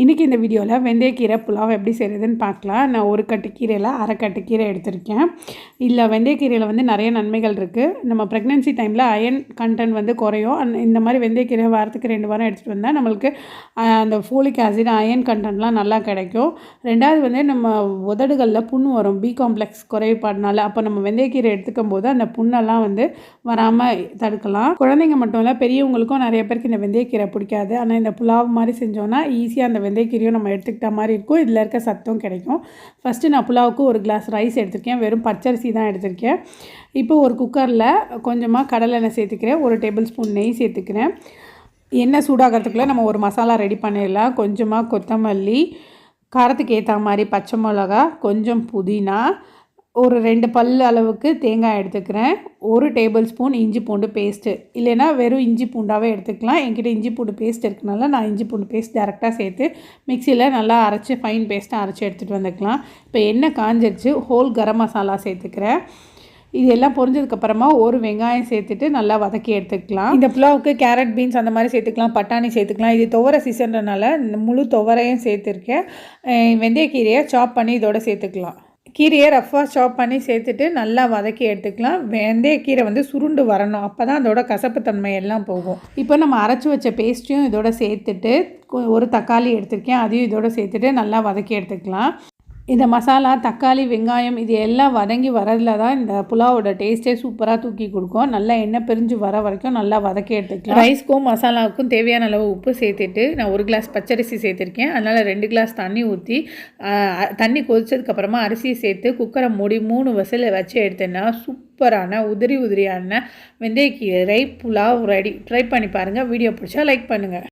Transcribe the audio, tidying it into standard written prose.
இன்றைக்கி இந்த வீடியோவில் வெந்தயக்கீரை புலாவ் எப்படி செய்கிறதுன்னு பார்க்கலாம். நான் ஒரு கட்டு கீரையில் அரை கட்டு கீரை எடுத்திருக்கேன். இல்லை வெந்தயக்கீரையில் வந்து நிறைய நன்மைகள் இருக்குது. நம்ம ப்ரெக்னென்சி டைமில் அயன் கண்டென்ட் வந்து குறையும். இந்த மாதிரி வெந்தயக்கீரை வாரத்துக்கு 2 வாரம் எடுத்துகிட்டு வந்தால் நம்மளுக்கு அந்த ஃபோலிக் ஆசிட் அயன் கண்டென்ட்லாம் நல்லா கிடைக்கும். ரெண்டாவது வந்து நம்ம உதடுகளில் புண்ணு வரும், பி காம்ப்ளெக்ஸ் குறைபாடுனால. அப்போ நம்ம வெந்தயக்கீரை எடுத்துக்கும் போது அந்த புண்ணெல்லாம் வந்து வராமல் தடுக்கலாம். குழந்தைங்க மட்டும் இல்லை, பெரியவங்களுக்கும் நிறைய பேருக்கு இந்த வெந்தயக்கீரை பிடிக்காது. ஆனால் இந்த புலாவ் மாதிரி செஞ்சோன்னா ஈஸியாக அந்த வெந்தயக்கீரையும் நம்ம எடுத்துக்கிட்ட மாதிரி இருக்கும். இதில் இருக்க சத்தும் கிடைக்கும். ஃபஸ்ட்டு நான் புலாவுக்கு 1 கிளாஸ் ரைஸ் எடுத்திருக்கேன். வெறும் பச்சரிசி தான் எடுத்திருக்கேன். இப்போ ஒரு குக்கரில் கொஞ்சமாக கடலெண்ணெய் சேர்த்துக்கிறேன். 1 டேபிள் ஸ்பூன் நெய் சேர்த்துக்கிறேன். எண்ணெய் சூடாகிறதுக்குள்ளே நம்ம ஒரு மசாலா ரெடி பண்ணிடலாம். கொஞ்சமாக கொத்தமல்லி, காரத்துக்கு ஏற்ற மாதிரி பச்சை மிளகா, கொஞ்சம் புதினா, ஒரு 2 பல் அளவுக்கு தேங்காய் எடுத்துக்கிறேன். 1 டேபிள் ஸ்பூன் இஞ்சி பூண்டு பேஸ்ட்டு, இல்லைனா வெறும் இஞ்சி பூண்டாகவே எடுத்துக்கலாம். என்கிட்ட இஞ்சி பூண்டு பேஸ்ட் இருக்கனால நான் இஞ்சி பூண்டு பேஸ்ட் டேரெக்டாக சேர்த்து மிக்சியில் நல்லா அரைச்சி ஃபைன் பேஸ்ட்டாக அரைச்சி எடுத்துகிட்டு வந்துக்கலாம். இப்போ எண்ணெய் காஞ்சிடுச்சு. ஹோல் கரம் மசாலா சேர்த்துக்கிறேன். இது எல்லாம் பொரிஞ்சதுக்கப்புறமா ஒரு வெங்காயம் சேர்த்துட்டு நல்லா வதக்கி எடுத்துக்கலாம். இந்த புலாவுக்கு கேரட், பீன்ஸ் அந்த மாதிரி சேர்த்துக்கலாம், பட்டாணி சேர்த்துக்கலாம். இது துவரை சீசன்றனால முழு துவரையும் சேர்த்துருக்கேன். வெந்தயக்கீரையை சாப் பண்ணி இதோட சேர்த்துக்கலாம். கீரையை ரஃப்பாக சாப் பண்ணி சேர்த்துட்டு நல்லா வதக்கி எடுத்துக்கலாம். வெந்தயக்கீரை வந்து சுருண்டு வரணும், அப்போ தான் அதோட கசப்புத்தன்மை எல்லாம் போகும். இப்போ நம்ம அரைச்சி வச்ச பேஸ்ட்டையும் இதோட சேர்த்துட்டு ஒரு தக்காளி எடுத்துருக்கேன், அதையும் இதோட சேர்த்துட்டு நல்லா வதக்கி எடுத்துக்கலாம். இந்த மசாலா, தக்காளி, வெங்காயம் இது எல்லாம் வதங்கி வரதில் தான் இந்த புலாவோட டேஸ்ட்டே சூப்பராக தூக்கி கொடுக்கும். நல்லா எண்ணெய் பிரிஞ்சு வர வரைக்கும் நல்லா வதக்கி எடுத்துக்கலாம். ரைஸ்க்கும் மசாலாவுக்கும் தேவையான அளவு உப்பு சேர்த்துட்டு நான் 1 கிளாஸ் பச்சரிசி சேர்த்துருக்கேன். அதனால் 2 கிளாஸ் தண்ணி ஊற்றி தண்ணி கொதிச்சதுக்கப்புறமா அரிசியை சேர்த்து குக்கரை மூடி 3 விசில் வச்சு எடுத்தேன்னா சூப்பரான உதிரியான வெந்தயக்கீரை புலாவ் ரெடி. ட்ரை பண்ணி பாருங்கள். வீடியோ பிடிச்சா லைக் பண்ணுங்கள்.